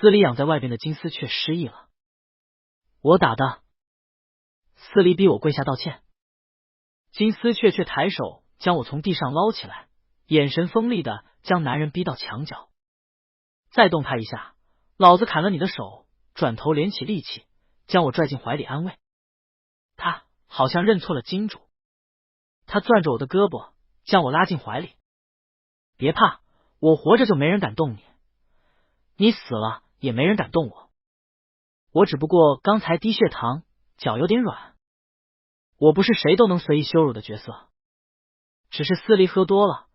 司离养在外边的金丝雀失忆了。我打的。司离逼我跪下道歉。金丝雀却抬手将我从地上捞起来，眼神锋利的将男人逼到墙角。再动他一下，老子砍了你的手！转头连起力气，将我拽进怀里安慰。他好像认错了金主，他攥着我的胳膊，将我拉进怀里。别怕，我活着就没人敢动你，你死了也没人敢动我。我只不过刚才低血糖，脚有点软。我不是谁都能随意羞辱的角色，只是司离喝多了，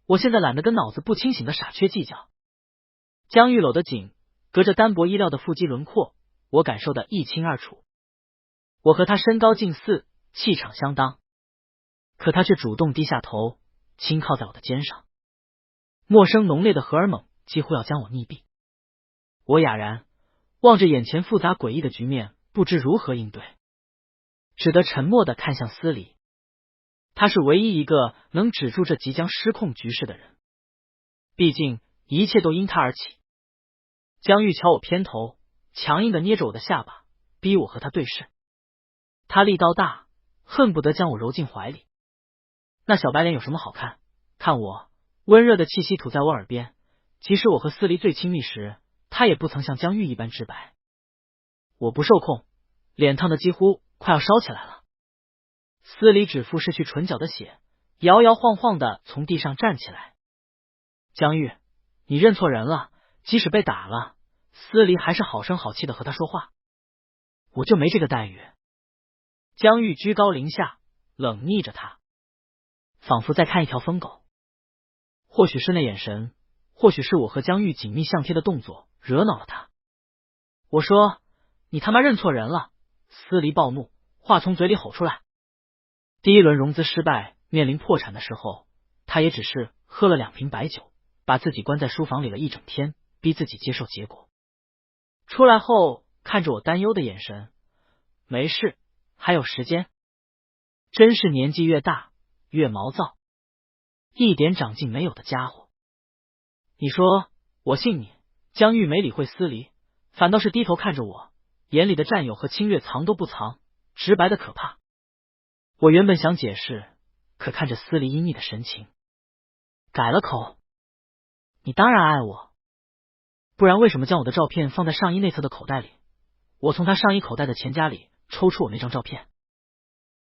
我现在懒得跟脑子不清醒的傻缺计较。江玉搂得紧，隔着单薄衣料的腹肌轮廓，我感受得一清二楚。我和他身高近似，气场相当，可他却主动低下头，轻靠在我的肩上。陌生浓烈的荷尔蒙几乎要将我溺毙。我哑然望着眼前复杂诡异的局面，不知如何应对，只得沉默的看向司离。他是唯一一个能止住这即将失控局势的人，毕竟一切都因他而起。江玉瞧我偏头，强硬的捏着我的下巴，逼我和他对视。他力道大，恨不得将我揉进怀里。那小白脸有什么好看？看我，温热的气息吐在我耳边。即使我和司离最亲密时，他也不曾像江玉一般直白。我不受控，脸烫的几乎快要烧起来了。司离指腹拭去唇角的血，摇摇晃晃的从地上站起来。江玉，你认错人了，即使被打了，司离还是好声好气的和他说话。我就没这个待遇。江玉居高临下，冷睨着他，仿佛在看一条疯狗。或许是那眼神，或许是我和江玉紧密相贴的动作惹恼了他。我说，你他妈认错人了！司离暴怒，话从嘴里吼出来。第一轮融资失败，面临破产的时候，他也只是喝了2瓶白酒，把自己关在书房里了一整天，逼自己接受结果。出来后看着我担忧的眼神，没事，还有时间。真是年纪越大越毛躁，一点长进没有的家伙。你说我信你？江玉没理会司离，反倒是低头看着我，眼里的占有和侵略藏都不藏，直白的可怕。我原本想解释，可看着司离阴睨的神情，改了口。你当然爱我，不然为什么将我的照片放在上衣内侧的口袋里？我从他上衣口袋的钱夹里抽出我那张照片，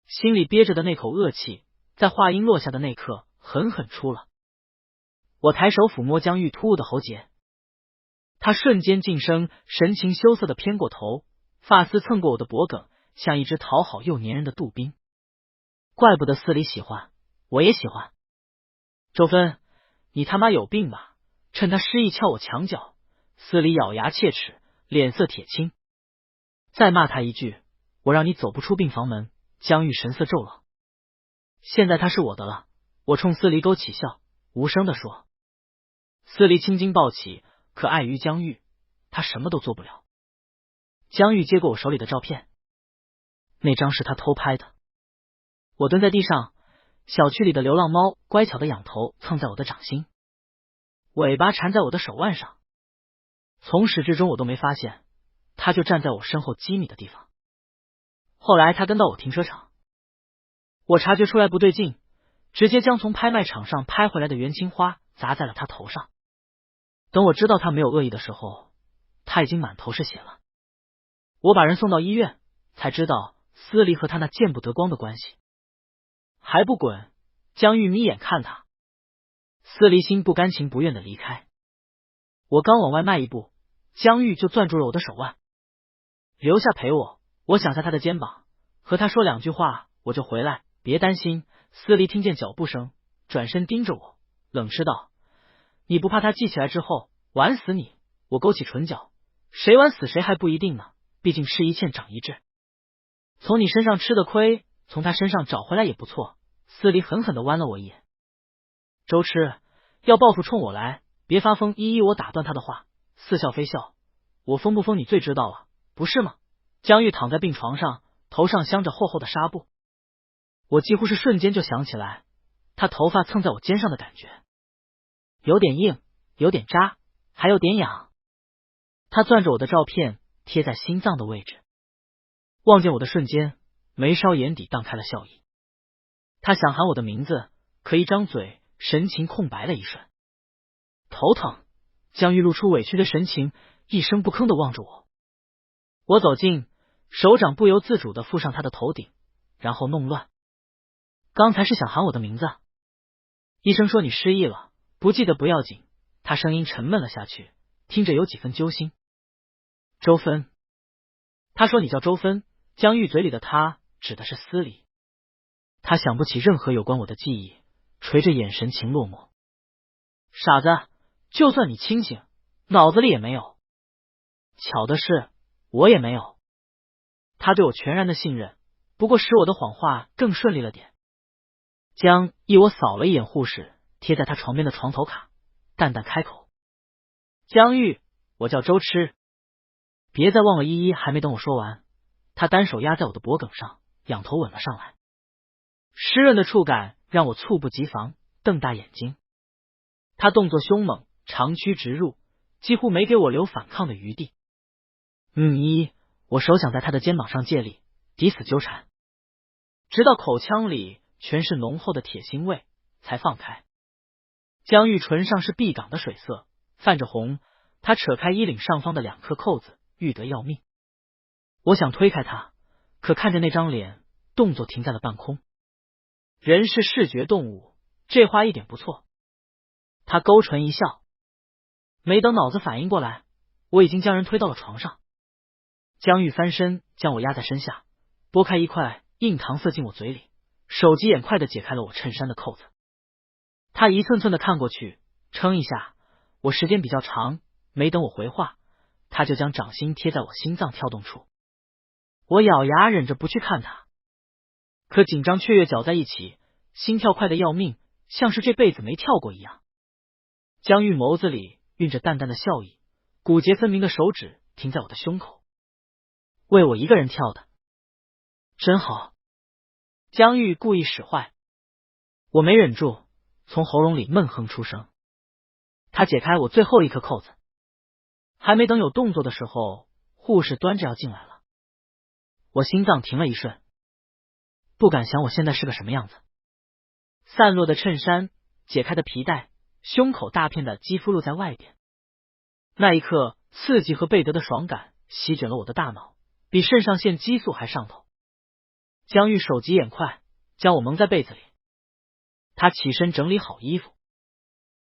心里憋着的那口恶气，在话音落下的那刻狠狠出了。我抬手抚摸江玉突兀的喉结，他瞬间噤声，神情羞涩的偏过头，发丝蹭过我的脖颈，像一只讨好又粘人的杜宾。怪不得司离喜欢，我也喜欢。周芬，你他妈有病吧？趁他失忆撬我墙角。司离咬牙切齿，脸色铁青。再骂他一句，我让你走不出病房门。江玉神色骤冷。现在他是我的了。我冲司离勾起笑，无声地说。司离青筋暴起，可碍于江玉，他什么都做不了。江玉接过我手里的照片，那张是他偷拍的。我蹲在地上，小区里的流浪猫乖巧的仰头蹭在我的掌心，尾巴缠在我的手腕上。从始至终我都没发现，他就站在我身后几米的地方。后来他跟到我停车场，我察觉出来不对劲，直接将从拍卖场上拍回来的元青花砸在了他头上。等我知道他没有恶意的时候，他已经满头是血了。我把人送到医院，才知道司离和他那见不得光的关系。还不滚！江玉眯眼看他，司离心不甘情不愿的离开。我刚往外迈一步，江玉就攥住了我的手腕，留下陪我。我想下他的肩膀，和他说2句话，我就回来，别担心。司离听见脚步声，转身盯着我，冷斥道：你不怕他记起来之后玩死你？我勾起唇角，谁玩死谁还不一定呢，毕竟吃一堑长一智。从你身上吃的亏，从他身上找回来也不错。司离狠狠地剜了我一眼。周痴，要报复冲我来，别发疯！我打断他的话，似笑非笑。我疯不疯你最知道了，不是吗？江玉躺在病床上，头上镶着厚厚的纱布。我几乎是瞬间就想起来，他头发蹭在我肩上的感觉，有点硬，有点扎，还有点痒。他攥着我的照片贴在心脏的位置，望见我的瞬间，眉梢眼底荡开了笑意。他想喊我的名字，可一张嘴，神情空白了一瞬。头疼。江玉露出委屈的神情，一声不吭的望着我。我走近，手掌不由自主的附上他的头顶，然后弄乱。刚才是想喊我的名字。医生说你失忆了，不记得不要紧。他声音沉闷了下去，听着有几分揪心。周芬。他说你叫周芬。江玉嘴里的他指的是司礼。他想不起任何有关我的记忆，垂着眼神情落寞。傻子，就算你清醒，脑子里也没有。巧的是，我也没有。他对我全然的信任，不过使我的谎话更顺利了点。江一我扫了一眼护士贴在他床边的床头卡，淡淡开口：江玉，我叫周痴。别再忘了依依。还没等我说完，他单手压在我的脖颈上，仰头吻了上来。湿润的触感让我猝不及防，瞪大眼睛。他动作凶猛，长驱直入，几乎没给我留反抗的余地。依依，我手想在他的肩膀上借力，抵死纠缠，直到口腔里全是浓厚的铁腥味，才放开。江玉唇上是碧港的水色，泛着红。他扯开衣领上方的2颗扣子，欲得要命。我想推开他，可看着那张脸，动作停在了半空。人是视觉动物，这话一点不错。他勾唇一笑，没等脑子反应过来，我已经将人推到了床上。江玉翻身将我压在身下，拨开一块硬糖塞进我嘴里，手疾眼快的解开了我衬衫的扣子。他一寸寸的看过去，撑一下。我时间比较长，没等我回话，他就将掌心贴在我心脏跳动处。我咬牙忍着不去看他，可紧张雀跃搅在一起，心跳快的要命，像是这辈子没跳过一样。江玉眸子里蕴着淡淡的笑意，骨节分明的手指停在我的胸口。为我一个人跳的，真好。江玉故意使坏，我没忍住，从喉咙里闷哼出声。他解开我最后一颗扣子，还没等有动作的时候，护士端着要进来了。我心脏停了一瞬，不敢想我现在是个什么样子。散落的衬衫，解开的皮带，胸口大片的肌肤露在外边。那一刻，刺激和倍得的爽感席卷了我的大脑，比肾上腺激素还上头。江玉手疾眼快，将我蒙在被子里。他起身整理好衣服。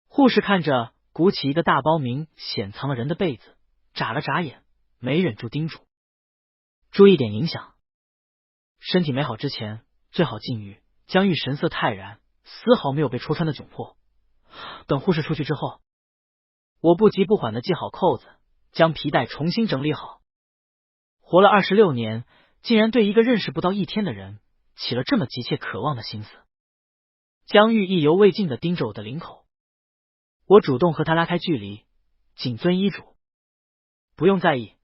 护士看着鼓起一个大包明显藏了人的被子，眨了眨眼，没忍住叮嘱：注意点影响。身体没好之前最好禁欲。江玉神色泰然，丝毫没有被戳穿的窘迫。等护士出去之后，我不急不缓的系好扣子，将皮带重新整理好。活了26年，竟然对一个认识不到1天的人起了这么急切渴望的心思。江玉意犹未尽的盯着我的领口，我主动和他拉开距离，谨遵医嘱。不用在意，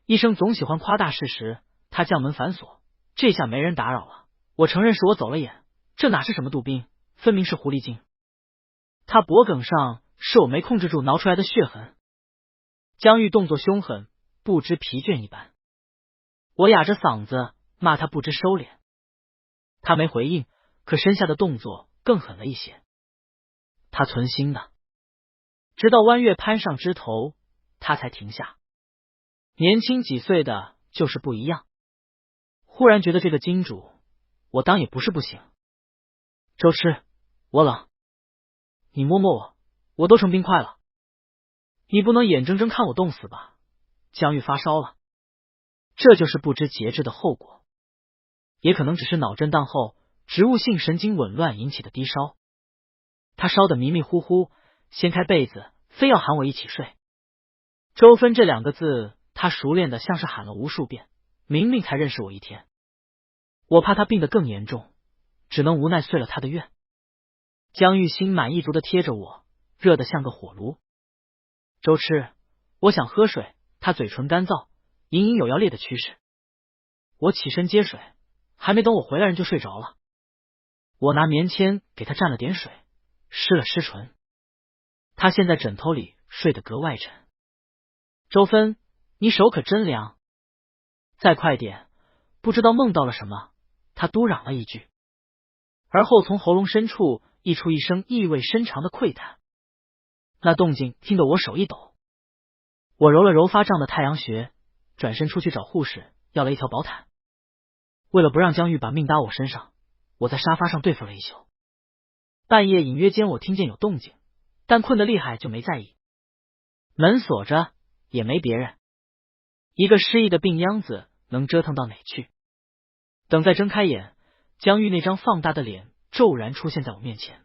医生总喜欢夸大事实。他将门反锁，这下没人打扰了。我承认是我走了眼，这哪是什么杜宾，分明是狐狸精。他脖颈上是我没控制住挠出来的血痕。江玉动作凶狠，不知疲倦一般。我哑着嗓子骂他不知收敛，他没回应，可身下的动作更狠了一些。他存心的，直到弯月攀上枝头，他才停下。年轻几岁的就是不一样。忽然觉得这个金主，我当也不是不行。周痴，我冷，你摸摸我，我都成冰块了。你不能眼睁睁看我冻死吧？江玉发烧了，这就是不知节制的后果，也可能只是脑震荡后植物性神经紊乱引起的低烧。他烧得迷迷糊糊，掀开被子，非要喊我一起睡。周芬这2个字，他熟练的像是喊了无数遍，明明才认识我1天。我怕他病得更严重，只能无奈遂了他的愿。江玉心满意足的贴着我，热得像个火炉。周痴，我想喝水。他嘴唇干燥，隐隐有要裂的趋势。我起身接水，还没等我回来，人就睡着了。我拿棉签给他蘸了点水，湿了湿唇。他现在枕头里睡得格外沉。周芬，你手可真凉。再快点！不知道梦到了什么，他嘟嚷了一句，而后从喉咙深处溢出一声意味深长的喟叹。那动静听得我手一抖，我揉了揉发胀的太阳穴，转身出去找护士要了一条薄毯。为了不让江玉把命搭我身上，我在沙发上对付了一宿。半夜隐约间我听见有动静，但困得厉害就没在意。门锁着，也没别人，一个失忆的病秧子能折腾到哪去？等再睁开眼，江玉那张放大的脸骤然出现在我面前。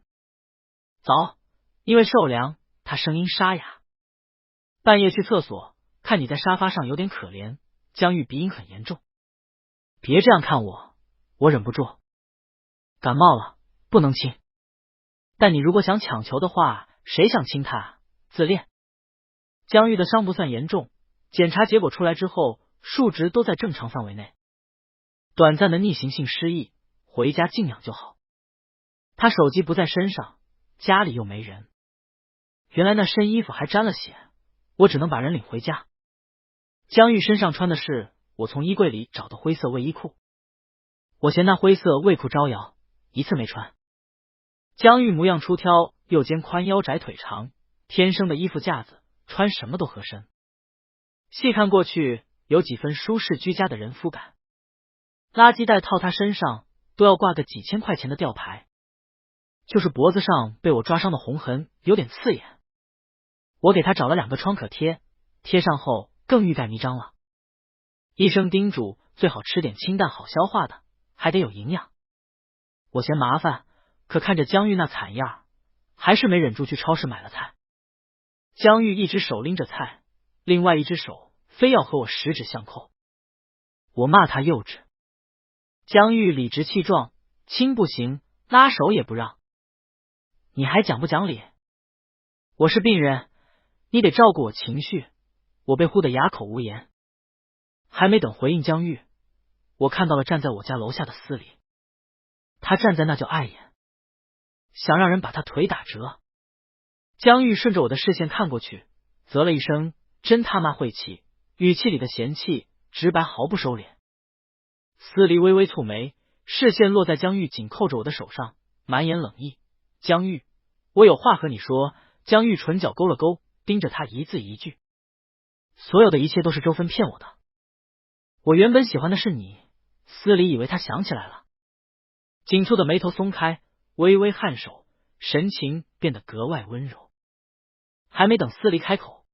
早，因为受凉，他声音沙哑。半夜去厕所，看你在沙发上有点可怜。江玉鼻音很严重。别这样看我，我忍不住。感冒了，不能亲。但你如果想强求的话，谁想亲他？自恋。江玉的伤不算严重，检查结果出来之后，数值都在正常范围内。短暂的逆行性失忆，回家静养就好。他手机不在身上，家里又没人。原来那身衣服还沾了血，我只能把人领回家。江玉身上穿的是我从衣柜里找的灰色卫衣裤，我嫌那灰色卫裤招摇，一次没穿。江玉模样出挑，右肩宽腰窄腿长，天生的衣服架子，穿什么都合身。细看过去，有几分舒适居家的人肤感。垃圾袋套他身上都要挂个几千块钱的吊牌，就是脖子上被我抓伤的红痕有点刺眼。我给他找了2个创可贴，贴上后更欲盖弥彰了。医生叮嘱最好吃点清淡好消化的，还得有营养。我嫌麻烦，可看着江玉那惨样，还是没忍住去超市买了菜。江玉一只手拎着菜，另外一只手非要和我十指相扣。我骂他幼稚。江玉理直气壮，亲不行，拉手也不让。你还讲不讲理？我是病人，你得照顾我情绪。我被呼得哑口无言。还没等回应江玉，我看到了站在我家楼下的司礼。他站在那就碍眼，想让人把他腿打折。江玉顺着我的视线看过去，啧了一声，真他妈晦气，语气里的嫌弃直白毫不收敛。司离微微蹙眉，视线落在江玉紧扣着我的手上，满眼冷意。江玉，我有话和你说。江玉唇角勾了勾，盯着他一字一句。所有的一切都是周芬骗我的。我原本喜欢的是你。司离以为他想起来了，紧蹙的眉头松开，微微颔首，神情变得格外温柔。还没等司离开口，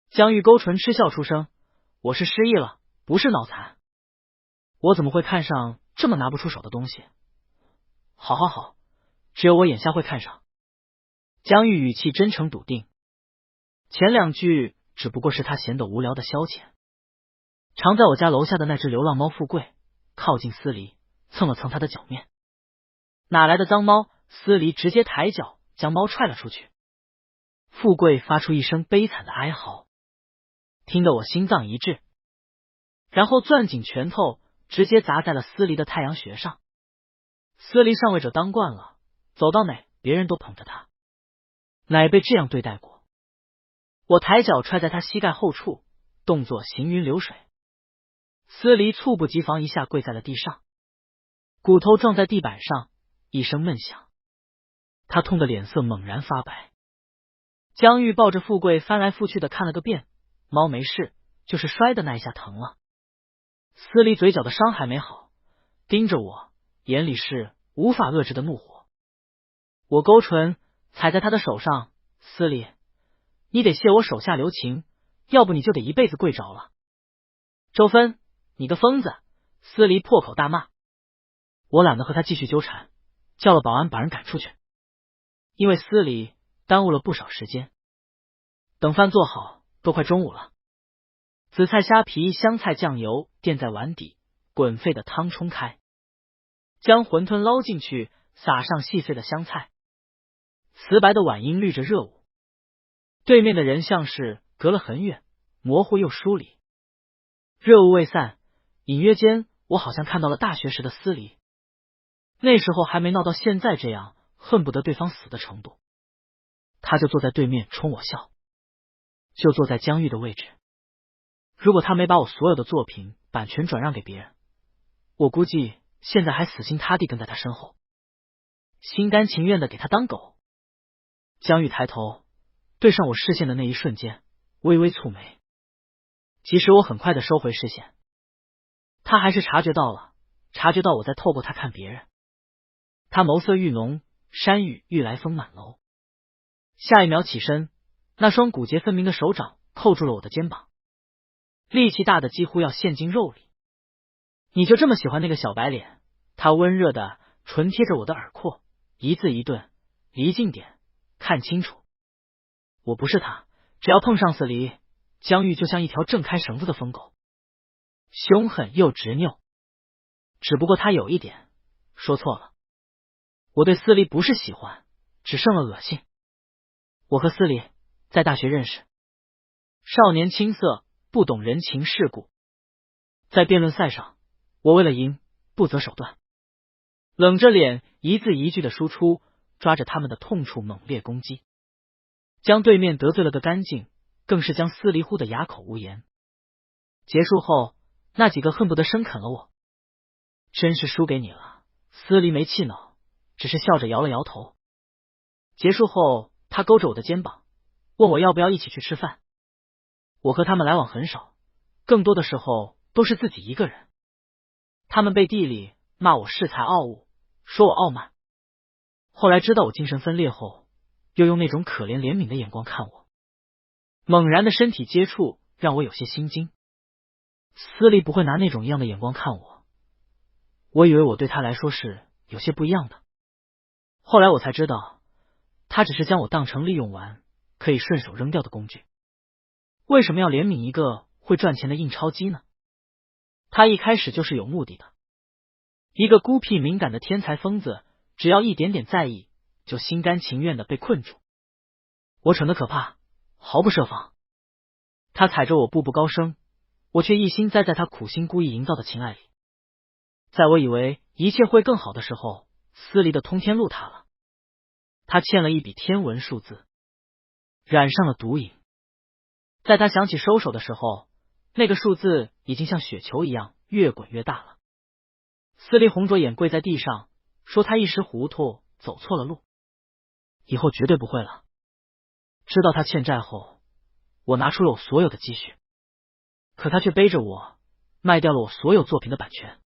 江玉勾唇嗤笑出声：我是失忆了，不是脑残。我怎么会看上这么拿不出手的东西？好好好，只有我眼下会看上。江玉语气真诚笃定，前2句只不过是他闲得无聊的消遣。常在我家楼下的那只流浪猫富贵靠近司离，蹭了蹭他的脚面。哪来的脏猫？司离直接抬脚将猫踹了出去。富贵发出一声悲惨的哀嚎，听得我心脏一滞，然后攥紧拳头直接砸在了司离的太阳穴上。司离上位者当惯了，走到哪别人都捧着他，哪被这样对待过？我抬脚踹在他膝盖后处，动作行云流水。司离猝不及防一下跪在了地上，骨头撞在地板上，一声闷响，他痛得脸色猛然发白。江玉抱着富贵翻来覆去的看了个遍，猫没事，就是摔的那一下疼了。司离嘴角的伤还没好，盯着我，眼里是无法遏制的怒火。我勾唇踩在他的手上，司离，你得谢我手下留情，要不你就得一辈子跪着了。周芬，你个疯子！司离破口大骂。我懒得和他继续纠缠，叫了保安把人赶出去。因为司离耽误了不少时间，等饭做好都快中午了。紫菜虾皮香菜酱油垫在碗底，滚沸的汤冲开，将馄饨捞进去，撒上细碎的香菜。瓷白的碗因绿着热舞，对面的人像是隔了很远，模糊又疏离。热雾未散，隐约间我好像看到了大学时的司离，那时候还没闹到现在这样恨不得对方死的程度。他就坐在对面冲我笑，就坐在江玉的位置。如果他没把我所有的作品版权转让给别人，我估计现在还死心塌地跟在他身后，心甘情愿的给他当狗。江玉抬头对上我视线的那一瞬间，微微蹙眉。即使我很快的收回视线，他还是察觉到我在透过他看别人。他眸色愈浓，山雨欲来风满楼。下一秒起身，那双骨节分明的手掌扣住了我的肩膀，力气大的几乎要陷进肉里。你就这么喜欢那个小白脸？他温热的唇贴着我的耳廓，一字一顿，离近点，看清楚。我不是他，只要碰上四离，江玉就像一条挣开绳子的疯狗，凶狠又执拗。只不过他有一点说错了，我对司离不是喜欢，只剩了恶心。我和司离在大学认识，少年青涩，不懂人情世故。在辩论赛上，我为了赢不择手段，冷着脸一字一句的输出，抓着他们的痛处猛烈攻击，将对面得罪了个干净，更是将司离呼得哑口无言。结束后，那几个恨不得生啃了我。真是输给你了。司离没气恼，只是笑着摇了摇头。结束后，他勾着我的肩膀，问我要不要一起去吃饭。我和他们来往很少，更多的时候都是自己一个人。他们背地里骂我恃才傲物，说我傲慢。后来知道我精神分裂后，又用那种可怜怜悯的眼光看我。猛然的身体接触让我有些心惊。司离不会拿那种一样的眼光看我，我以为我对他来说是有些不一样的。后来我才知道，他只是将我当成利用完可以顺手扔掉的工具。为什么要怜悯一个会赚钱的印钞机呢？他一开始就是有目的的。一个孤僻敏感的天才疯子，只要一点点在意，就心甘情愿的被困住。我蠢得可怕，毫不设防。他踩着我步步高升，我却一心栽在他苦心故意营造的情爱里。在我以为一切会更好的时候，司离的通天路塌了。他欠了一笔天文数字，染上了毒瘾。在他想起收手的时候，那个数字已经像雪球一样越滚越大了。司离红着眼跪在地上，说他一时糊涂，走错了路，以后绝对不会了。知道他欠债后，我拿出了我所有的积蓄，可他却背着我卖掉了我所有作品的版权。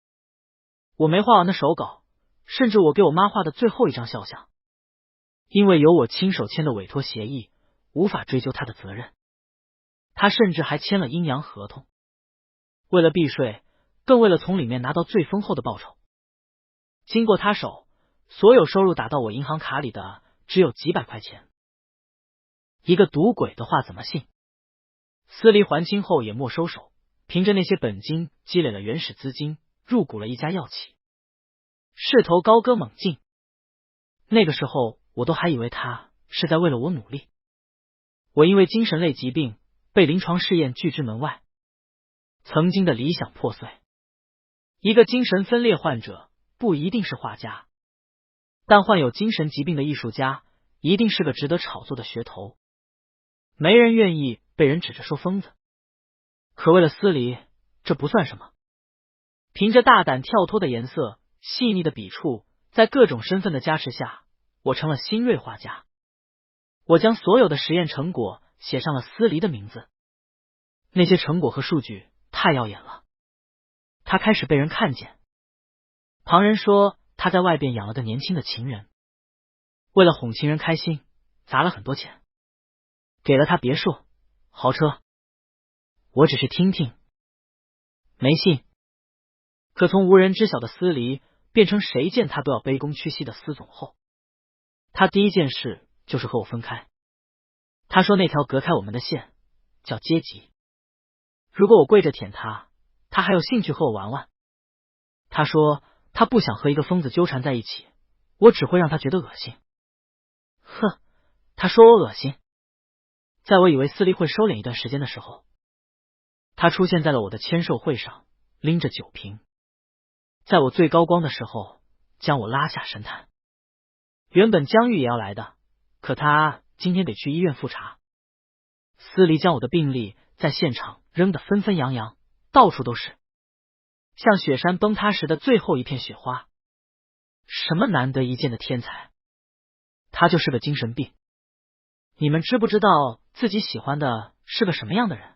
我没画完的手稿，甚至我给我妈画的最后一张肖像，因为有我亲手签的委托协议，无法追究他的责任。他甚至还签了阴阳合同，为了避税，更为了从里面拿到最丰厚的报酬。经过他手，所有收入打到我银行卡里的只有几百块钱。一个赌鬼的话怎么信？司离还清后也没收手，凭着那些本金积累了原始资金，入股了一家药企，势头高歌猛进。那个时候我都还以为他是在为了我努力。我因为精神类疾病被临床试验拒之门外，曾经的理想破碎。一个精神分裂患者不一定是画家，但患有精神疾病的艺术家一定是个值得炒作的噱头。没人愿意被人指着说疯子，可为了司离，这不算什么。凭着大胆跳脱的颜色，细腻的笔触，在各种身份的加持下，我成了新锐画家。我将所有的实验成果写上了司离的名字。那些成果和数据太耀眼了，他开始被人看见。旁人说他在外边养了个年轻的情人，为了哄情人开心，砸了很多钱，给了他别墅、豪车。我只是听听，没信。可从无人知晓的司离变成谁见他都要卑躬屈膝的司总后，他第一件事就是和我分开。他说那条隔开我们的线叫阶级。如果我跪着舔他，他还有兴趣和我玩玩。他说他不想和一个疯子纠缠在一起，我只会让他觉得恶心。哼，他说我恶心。在我以为司离会收敛一段时间的时候，他出现在了我的签售会上，拎着酒瓶，在我最高光的时候将我拉下神坛。原本江玉也要来的，可他今天得去医院复查。司离将我的病历在现场扔得纷纷扬扬，到处都是，像雪山崩塌时的最后一片雪花。什么难得一见的天才，他就是个精神病。你们知不知道自己喜欢的是个什么样的人？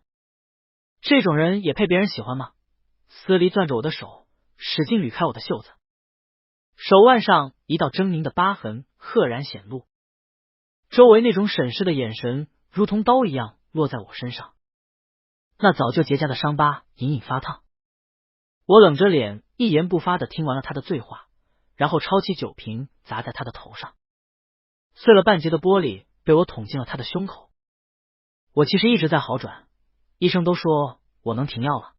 这种人也配别人喜欢吗？司离攥着我的手，使劲捋开我的袖子，手腕上一道狰狞的疤痕赫然显露，周围那种审视的眼神如同刀一样落在我身上，那早就结痂的伤疤隐隐发烫。我冷着脸一言不发地听完了他的醉话，然后抄起酒瓶砸在他的头上，碎了半截的玻璃被我捅进了他的胸口。我其实一直在好转，医生都说我能停药了，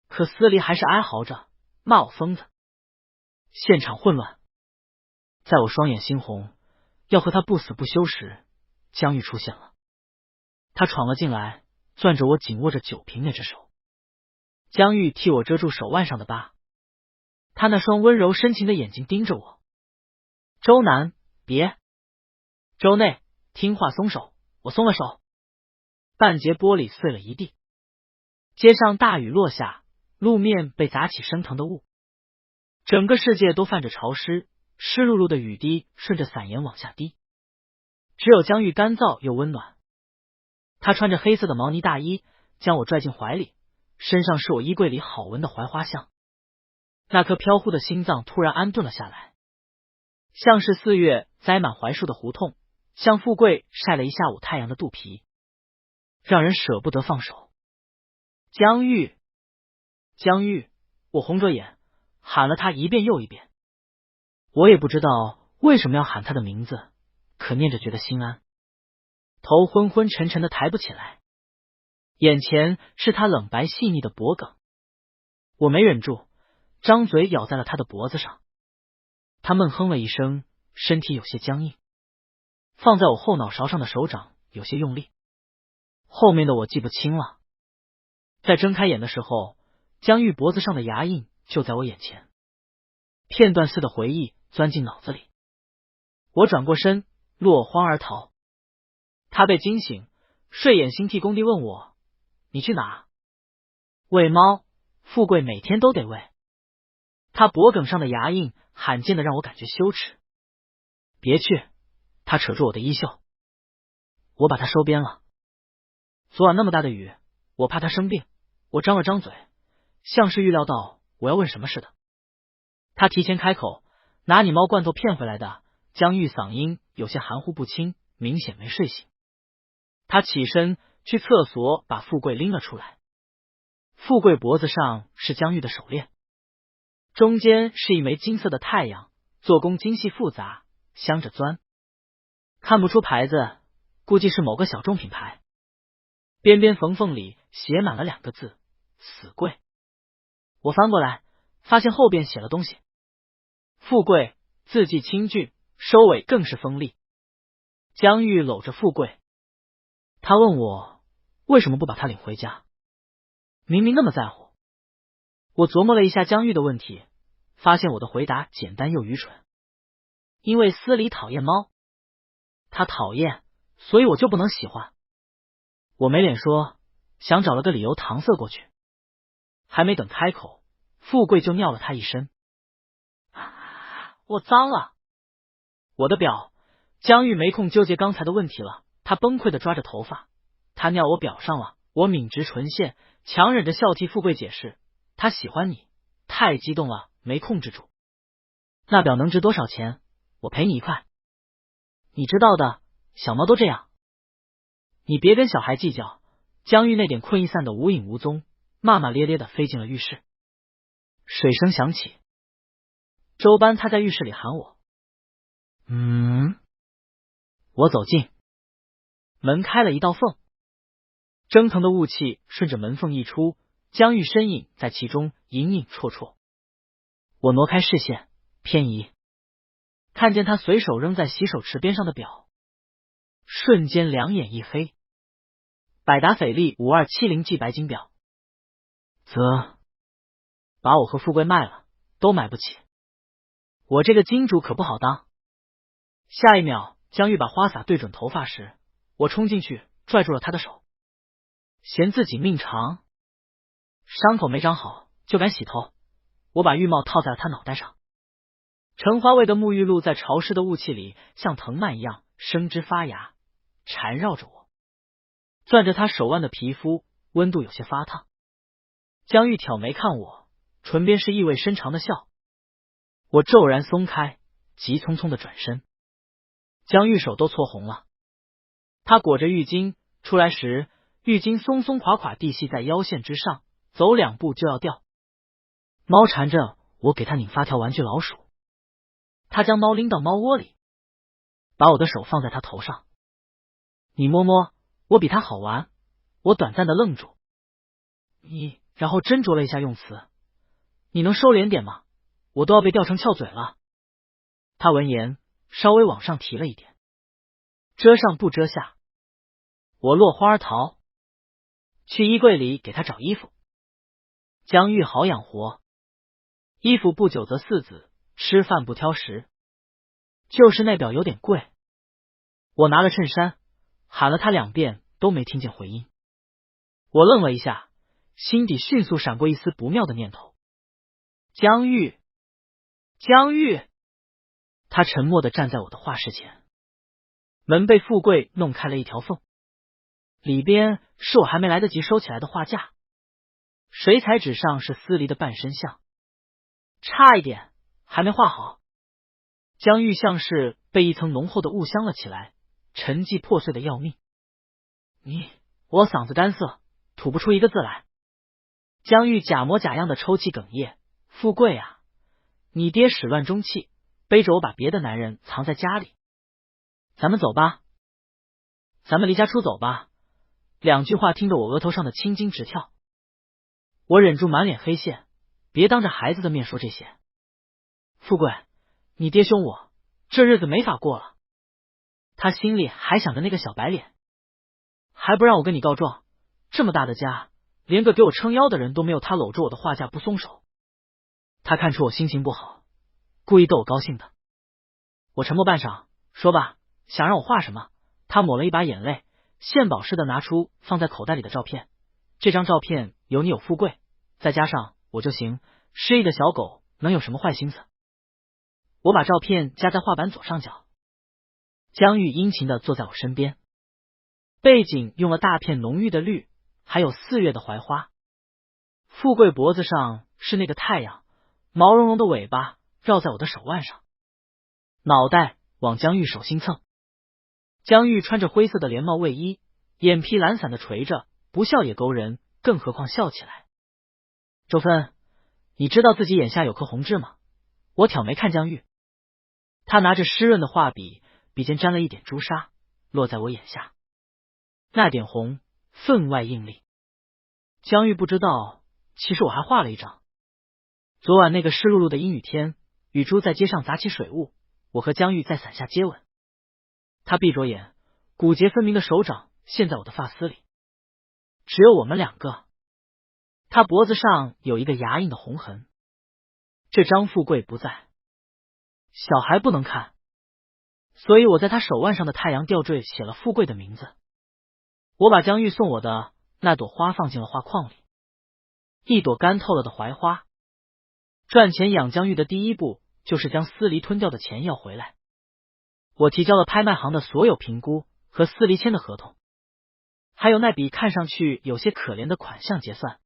可司离还是哀嚎着骂我疯子。现场混乱，在我双眼猩红要和他不死不休时，江玉出现了。他闯了进来，攥着我紧握着酒瓶那只手。江玉替我遮住手腕上的疤，他那双温柔深情的眼睛盯着我。周南，别！周内，听话松手！我松了手，半截玻璃碎了一地。街上大雨落下，路面被砸起升腾的雾，整个世界都泛着潮湿，湿漉漉的雨滴顺着伞沿往下滴。只有江玉干燥又温暖。他穿着黑色的毛呢大衣，将我拽进怀里，身上是我衣柜里好闻的槐花香。那颗飘忽的心脏突然安顿了下来，像是4月栽满槐树的胡同，像富贵晒了一下午太阳的肚皮，让人舍不得放手。江玉，江玉！我红着眼喊了他一遍又一遍。我也不知道为什么要喊他的名字，可念着觉得心安。头昏昏沉沉的抬不起来，眼前是他冷白细腻的脖颈。我没忍住，张嘴咬在了他的脖子上。他闷哼了一声，身体有些僵硬，放在我后脑勺上的手掌有些用力，后面的我记不清了。在睁开眼的时候，江玉脖子上的牙印就在我眼前，片段似的回忆钻进脑子里。我转过身，落荒而逃。他被惊醒，睡眼惺忪工地问我：“你去哪？”喂猫，富贵每天都得喂。他脖颈上的牙印罕见的让我感觉羞耻。别去！他扯住我的衣袖，我把他收编了。昨晚那么大的雨，我怕他生病，我张了张嘴，像是预料到我要问什么似的。他提前开口：“拿你猫罐头骗回来的。”江玉嗓音有些含糊不清，明显没睡醒。他起身去厕所把富贵拎了出来。富贵脖子上是江玉的手链，中间是一枚金色的太阳，做工精细复杂，镶着钻，看不出牌子，估计是某个小众品牌。边边缝缝里写满了2个字：死贵。我翻过来，发现后边写了东西。富贵，字迹清俊，收尾更是锋利。江玉搂着富贵，他问我为什么不把他领回家，明明那么在乎。我琢磨了一下江玉的问题，发现我的回答简单又愚蠢。因为司离讨厌猫，他讨厌，所以我就不能喜欢。我没脸说，想找了个理由搪塞过去。还没等开口，富贵就尿了他一身。我脏了！我的表！江玉没空纠结刚才的问题了，他崩溃的抓着头发。他尿我表上了。我抿直唇线，强忍着笑替富贵解释，他喜欢你，太激动了，没控制住。那表能值多少钱？我赔你1块。你知道的，小猫都这样。你别跟小孩计较。江玉那点困意散的无影无踪，骂骂咧咧的飞进了浴室。水声响起，周班他在浴室里喊我。我走近，门开了一道缝，蒸腾的雾气顺着门缝溢出，江玉身影在其中隐隐绰绰。我挪开视线，偏移，看见他随手扔在洗手池边上的表，瞬间两眼一黑。百达翡丽5270G 白金表，则把我和富贵卖了，都买不起。我这个金主可不好当。下一秒，江玉把花洒对准头发时，我冲进去拽住了他的手。嫌自己命长，伤口没长好就敢洗头。我把浴帽套在了他脑袋上，橙花味的沐浴露在潮湿的雾气里像藤蔓一样生枝发芽，缠绕着我，攥着他手腕的皮肤，温度有些发烫。江玉挑眉看我，唇边是意味深长的笑。我骤然松开，急匆匆的转身。江玉手都搓红了，他裹着浴巾出来时，浴巾松松垮垮地系在腰线之上，走2步就要掉。猫缠着我给他拧发条玩具老鼠，他将猫拎到猫窝里，把我的手放在他头上。你摸摸，我比他好玩。我短暂的愣住，你，然后斟酌了一下用词，你能收敛点吗？我都要被吊成翘嘴了。他闻言稍微往上提了一点，遮上不遮下。我落荒而逃，去衣柜里给他找衣服。江玉好养活，衣服不久则4子，吃饭不挑食，就是那表有点贵。我拿了衬衫，喊了他2遍都没听见回音。我愣了一下，心底迅速闪过一丝不妙的念头。江玉，江玉！他沉默地站在我的画室前，门被富贵弄开了一条缝，里边是我还没来得及收起来的画架，水彩纸上是司离的半身像，差一点还没画好。江玉像是被一层浓厚的雾镶了起来，沉寂破碎的要命。我嗓子干涩，吐不出一个字来。江玉假模假样的抽泣哽咽，富贵啊，你爹始乱终弃，背着我把别的男人藏在家里。咱们走吧，咱们离家出走吧。2句话听得我额头上的青筋直跳。我忍住满脸黑线，别当着孩子的面说这些。富贵，你爹凶我，这日子没法过了。他心里还想着那个小白脸，还不让我跟你告状。这么大的家，连个给我撑腰的人都没有，他搂着我的画架不松手。他看出我心情不好，故意逗我高兴的。我沉默半晌，说吧，想让我画什么？他抹了一把眼泪，献宝似的拿出放在口袋里的照片。这张照片有你有富贵，再加上我就行，失忆的小狗能有什么坏心思？我把照片夹在画板左上角，江玉殷勤的坐在我身边，背景用了大片浓郁的绿，还有4月的槐花。富贵脖子上是那个太阳，毛茸茸的尾巴绕在我的手腕上，脑袋往江玉手心蹭。江玉穿着灰色的连帽卫衣，眼皮懒散的垂着，不笑也勾人，更何况笑起来。周芬，你知道自己眼下有颗红痣吗？我挑眉看江玉，他拿着湿润的画笔，笔尖沾了一点朱砂，落在我眼下。那点红分外映丽。江玉不知道，其实我还画了一张。昨晚那个湿漉漉的阴雨天，雨珠在街上砸起水雾，我和江玉在伞下接吻。他闭着眼，骨节分明的手掌陷在我的发丝里，只有我们2个。他脖子上有一个牙印的红痕，这张富贵不在，小孩不能看，所以我在他手腕上的太阳吊坠写了富贵的名字。我把江玉送我的那朵花放进了画框里，一朵干透了的槐花。赚钱养江玉的第一步就是将司离吞掉的钱要回来。我提交了拍卖行的所有评估和司离签的合同，还有那笔看上去有些可怜的款项结算。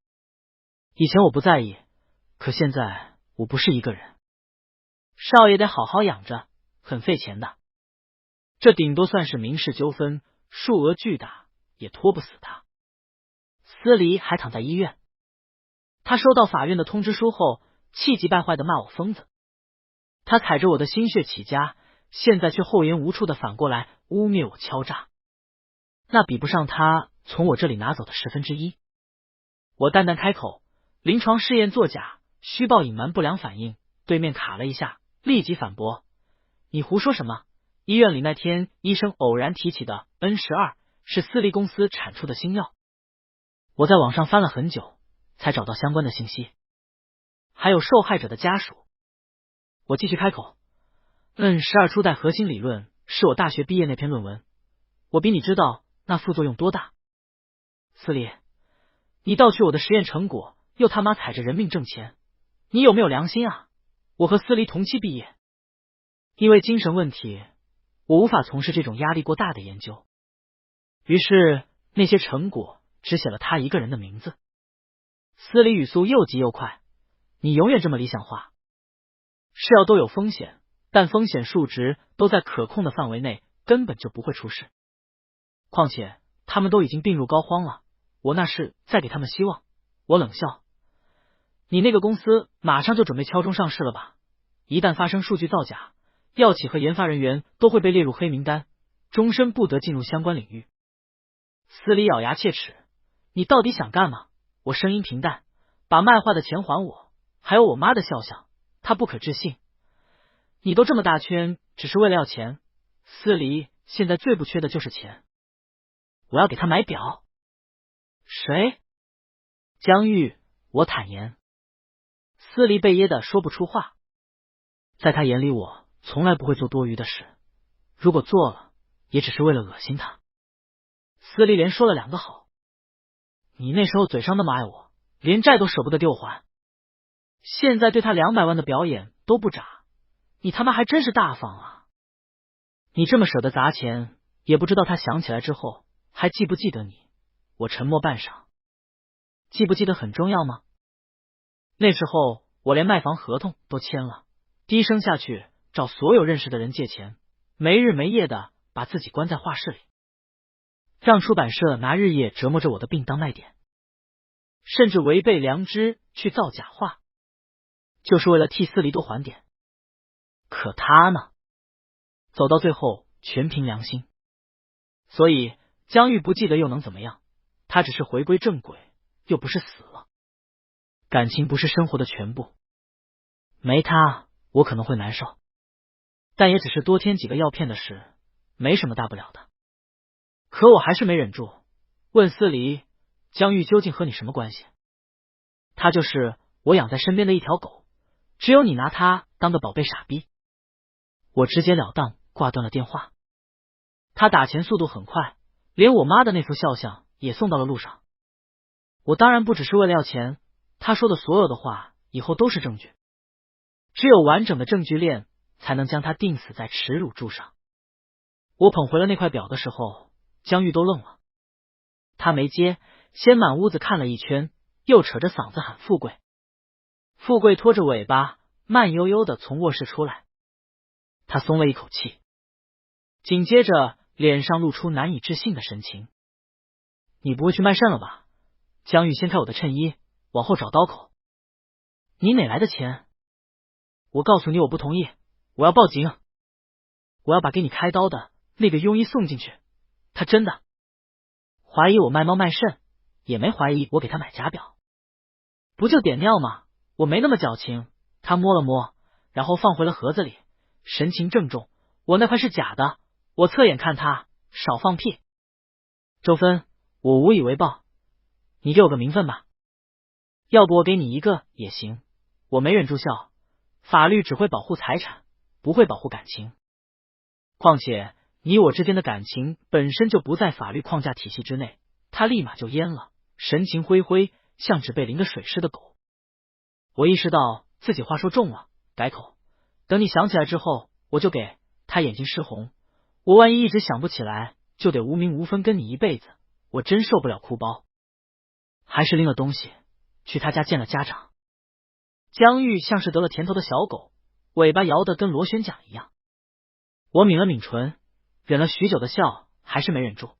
以前我不在意，可现在我不是一个人，少爷得好好养着，很费钱的。这顶多算是民事纠纷，数额巨大，也拖不死他。司离还躺在医院，他收到法院的通知书后，气急败坏的骂我疯子。他踩着我的心血起家，现在却厚颜无处的反过来污蔑我敲诈，那比不上他从我这里拿走的1/10。我淡淡开口，临床试验作假，虚报隐瞒不良反应。对面卡了一下，立即反驳：你胡说什么？医院里那天医生偶然提起的 N12 是司离公司产出的新药。我在网上翻了很久，才找到相关的信息，还有受害者的家属。我继续开口，N12初代核心理论是我大学毕业那篇论文，我比你知道那副作用多大。司离，你盗取我的实验成果，又他妈踩着人命挣钱，你有没有良心啊？我和司离同期毕业，因为精神问题，我无法从事这种压力过大的研究。于是那些成果只写了他一个人的名字。司离语速又急又快，你永远这么理想化。是药都有风险，但风险数值都在可控的范围内，根本就不会出事。况且他们都已经病入膏肓了，我那是再给他们希望。我冷笑，你那个公司马上就准备敲钟上市了吧？一旦发生数据造假，药企和研发人员都会被列入黑名单，终身不得进入相关领域。司离咬牙切齿，你到底想干嘛？我声音平淡，把卖画的钱还我，还有我妈的肖像。他不可置信，你都这么大圈，只是为了要钱？司离现在最不缺的就是钱。我要给他买表。谁？江玉，我坦言。司离被噎得说不出话。在他眼里，我从来不会做多余的事，如果做了，也只是为了恶心他。司离连说了2个好。你那时候嘴上那么爱我，连债都舍不得丢还，现在对他200万的表演都不眨，你他妈还真是大方啊！你这么舍得砸钱，也不知道他想起来之后还记不记得你。我沉默半晌，记不记得很重要吗？那时候我连卖房合同都签了，低声下去找所有认识的人借钱，没日没夜的把自己关在画室里，让出版社拿日夜折磨着我的病当卖点，甚至违背良知去造假画，就是为了替司离多还点。可他呢，走到最后全凭良心。所以江玉不记得又能怎么样？他只是回归正轨，又不是死了。感情不是生活的全部，没他我可能会难受，但也只是多添几个药片的事，没什么大不了的。可我还是没忍住，问司离，江玉究竟和你什么关系？他就是我养在身边的一条狗，只有你拿他当个宝贝傻逼。我直截了当挂断了电话。他打钱速度很快，连我妈的那幅肖像也送到了路上。我当然不只是为了要钱，他说的所有的话以后都是证据，只有完整的证据链才能将他钉死在耻辱柱上。我捧回了那块表的时候，江玉都愣了。他没接，先满屋子看了一圈，又扯着嗓子喊富贵。富贵拖着尾巴慢悠悠的从卧室出来，他松了一口气，紧接着脸上露出难以置信的神情。你不会去卖肾了吧？江玉掀开我的衬衣，往后找刀口。你哪来的钱？我告诉你我不同意，我要报警。我要把给你开刀的那个庸医送进去。他真的怀疑我卖猫卖肾，也没怀疑我给他买假表。不就点尿吗？我没那么矫情。他摸了摸，然后放回了盒子里，神情郑重。我那块是假的。我侧眼看他，少放屁。周芬，我无以为报，你给我个名分吧，要不我给你一个也行。我没忍住笑，法律只会保护财产，不会保护感情。况且你我之间的感情本身就不在法律框架体系之内。他立马就蔫了，神情灰灰，像只被淋了水似的狗。我意识到自己话说重了，改口，等你想起来之后我就给。他眼睛湿红，我万一一直想不起来，就得无名无分跟你一辈子，我真受不了哭包。还是拎了东西去他家见了家长。江玉像是得了甜头的小狗，尾巴摇得跟螺旋桨一样。我抿了抿唇，忍了许久的笑还是没忍住，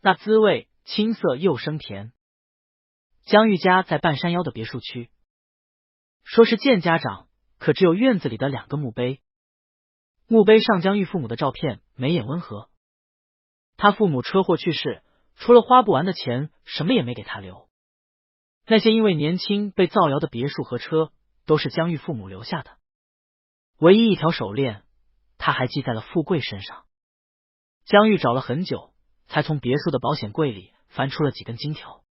那滋味青涩又生甜。江玉家在半山腰的别墅区，说是见家长，可只有院子里的2个墓碑。墓碑上江玉父母的照片眉眼温和，他父母车祸去世，除了花不完的钱，什么也没给他留。那些因为年轻被造谣的别墅和车，都是江玉父母留下的。唯一一条手链，他还系在了富贵身上。江玉找了很久，才从别墅的保险柜里翻出了几根金条，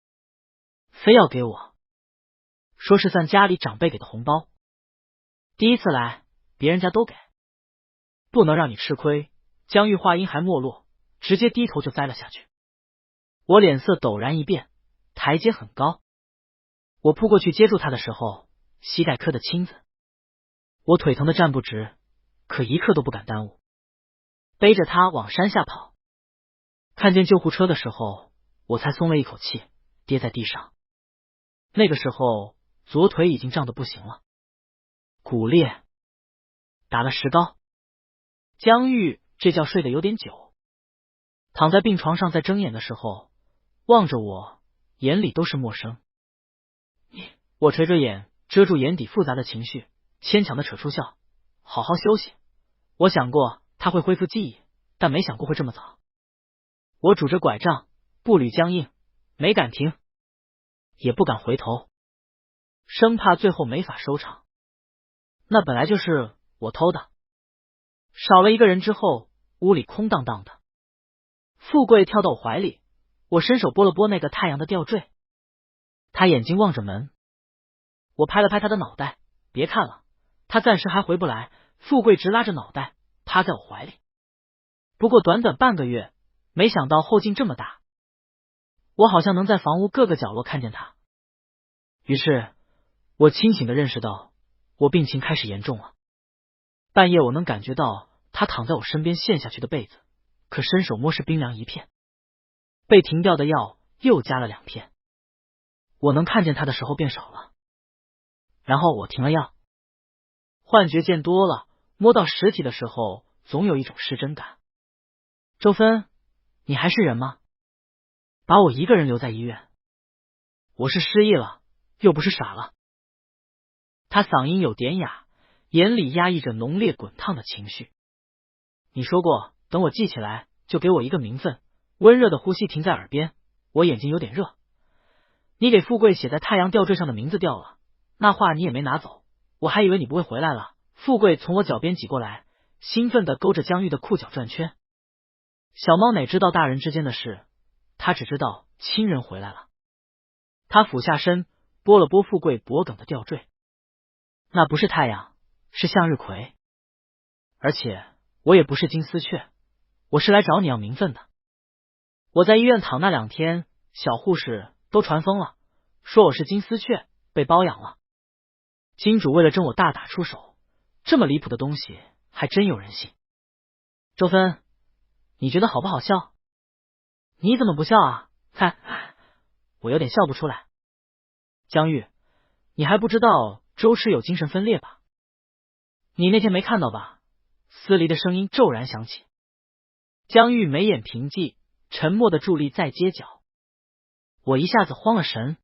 非要给我，说是算家里长辈给的红包。第一次来，别人家都给，不能让你吃亏。江玉话音还没落，直接低头就栽了下去。我脸色陡然一变，抬台阶很高。我扑过去接住他的时候，膝盖磕得青紫，我腿疼的站不直，可一刻都不敢耽误，背着他往山下跑。看见救护车的时候，我才松了一口气，跌在地上。那个时候左腿已经胀得不行了，骨裂，打了石膏。江玉这觉睡得有点久，躺在病床上，在睁眼的时候望着我，眼里都是陌生。我垂着眼，遮住眼底复杂的情绪，牵强的扯出笑，好好休息。我想过他会恢复记忆，但没想过会这么早。我拄着拐杖，步履僵硬，没敢停，也不敢回头，生怕最后没法收场。那本来就是我偷的。少了一个人之后，屋里空荡荡的。富贵跳到我怀里，我伸手拨了拨那个太阳的吊坠，他眼睛望着门。我拍了拍他的脑袋，别看了，他暂时还回不来。富贵直拉着脑袋趴在我怀里。不过短短半个月，没想到后劲这么大，我好像能在房屋各个角落看见他。于是我清醒的认识到，我病情开始严重了。半夜我能感觉到他躺在我身边陷下去的被子，可伸手摸是冰凉一片。被停掉的药又加了2片，我能看见他的时候变少了。然后我停了药。幻觉见多了，摸到实体的时候总有一种失真感。周芬，你还是人吗？把我一个人留在医院，我是失忆了，又不是傻了。他嗓音有点哑，眼里压抑着浓烈滚烫的情绪。你说过等我记起来就给我一个名分。温热的呼吸停在耳边，我眼睛有点热。你给富贵写在太阳吊坠上的名字掉了，那话你也没拿走，我还以为你不会回来了。富贵从我脚边挤过来，兴奋地勾着江玉的裤脚转圈。小猫哪知道大人之间的事，他只知道亲人回来了。他俯下身拨了拨富贵脖颈的吊坠，那不是太阳，是向日葵。而且我也不是金丝雀，我是来找你要名分的。我在医院躺那2天，小护士都传疯了，说我是金丝雀，被包养了。金主为了争我大打出手，这么离谱的东西还真有人信。周芬，你觉得好不好笑？你怎么不笑啊？嗨，我有点笑不出来。江玉，你还不知道周蚩有精神分裂吧？你那天没看到吧？司离的声音骤然响起。江玉眉眼平静，沉默的伫立在街角。我一下子慌了神。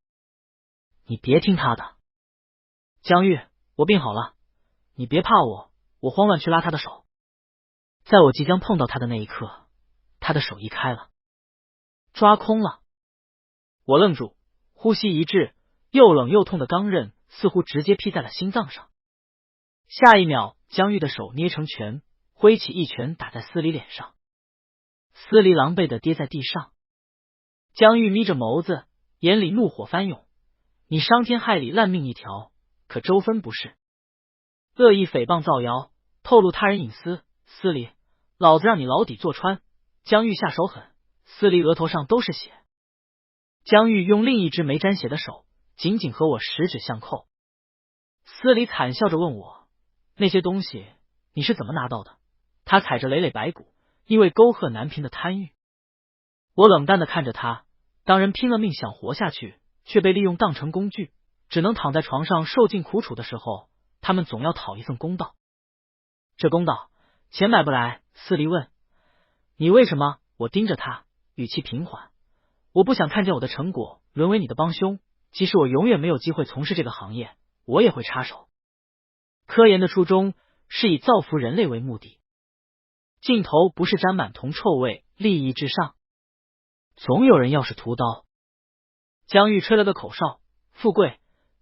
你别听他的。江玉，我病好了，你别怕我。我慌乱去拉他的手，在我即将碰到他的那一刻，他的手移开了，抓空了。我愣住，呼吸一滞，又冷又痛的钢刃似乎直接劈在了心脏上。下一秒，江玉的手捏成拳，挥起一拳打在司离脸上。司离狼狈的跌在地上。江玉眯着眸子，眼里怒火翻涌。你伤天害理，烂命一条，可周芬不是。恶意诽谤造谣，透露他人隐私，司离，老子让你牢底坐穿。江玉下手狠，司离额头上都是血。江玉用另一只没沾血的手紧紧和我十指相扣。司离惨笑着问我，那些东西你是怎么拿到的？他踩着累累白骨，因为沟壑难平的贪欲。我冷淡的看着他，当人拼了命想活下去，却被利用当成工具，只能躺在床上受尽苦楚的时候，他们总要讨一份公道。这公道，钱买不来。司离问，你为什么？我盯着他，语气平缓，我不想看见我的成果沦为你的帮凶，即使我永远没有机会从事这个行业，我也会插手。科研的初衷是以造福人类为目的，尽头不是沾满铜臭味，利益至上。总有人要是屠刀。江玉吹了个口哨，富贵，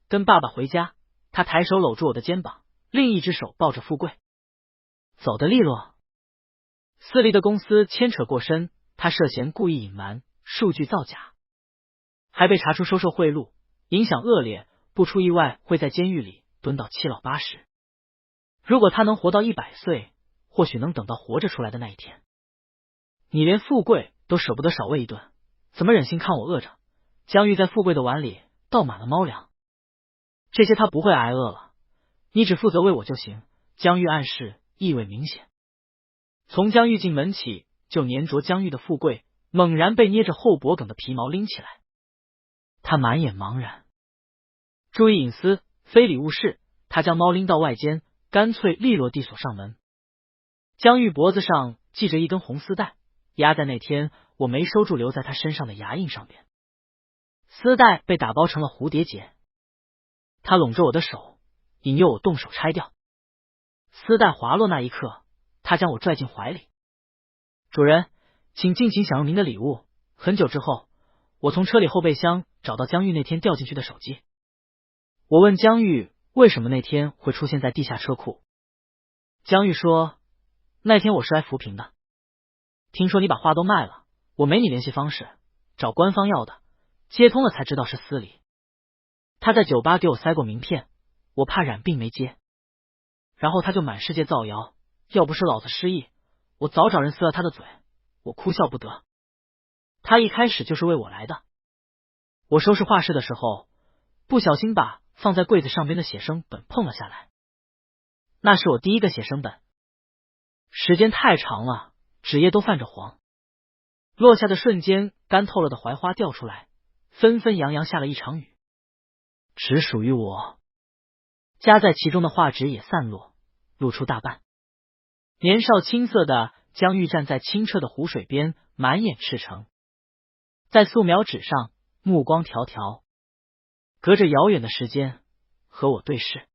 跟爸爸回家。他抬手搂住我的肩膀，另一只手抱着富贵，走得利落。司离的公司牵扯过深，他涉嫌故意隐瞒，数据造假，还被查出收受贿赂，影响恶劣，不出意外会在监狱里蹲到7老80。如果他能活到100岁，或许能等到活着出来的那一天。你连富贵都舍不得少喂一顿，怎么忍心看我饿着？江玉在富贵的碗里倒满了猫粮，这些他不会挨饿了，你只负责喂我就行。江玉暗示意味明显。从江玉进门起，就粘着江玉的富贵猛然被捏着后脖梗的皮毛拎起来，他满眼茫然。注意隐私，非礼勿视。他将猫拎到外间，干脆利落地锁上门。江玉脖子上系着一根红丝带，压在那天我没收住留在他身上的牙印上边。丝带被打包成了蝴蝶结，他拢着我的手，引诱我动手拆掉。丝带滑落那一刻，他将我拽进怀里。主人，请尽情享用您的礼物。很久之后，我从车里后备箱找到江玉那天掉进去的手机。我问江玉为什么那天会出现在地下车库。江玉说，那天我是来扶贫的，听说你把画都卖了，我没你联系方式，找官方要的，接通了才知道是司礼。他在酒吧给我塞过名片，我怕染病没接，然后他就满世界造谣，要不是老子失忆，我早找人撕了他的嘴。我哭笑不得，他一开始就是为我来的。我收拾画室的时候，不小心把放在柜子上边的写生本碰了下来，那是我第一个写生本，时间太长了，纸页都泛着黄，落下的瞬间，干透了的槐花掉出来，纷纷扬扬下了一场雨，只属于我。夹在其中的画纸也散落，露出大半。年少青涩的江玉站在清澈的湖水边，满眼赤诚，在素描纸上目光条条，隔着遥远的时间和我对视。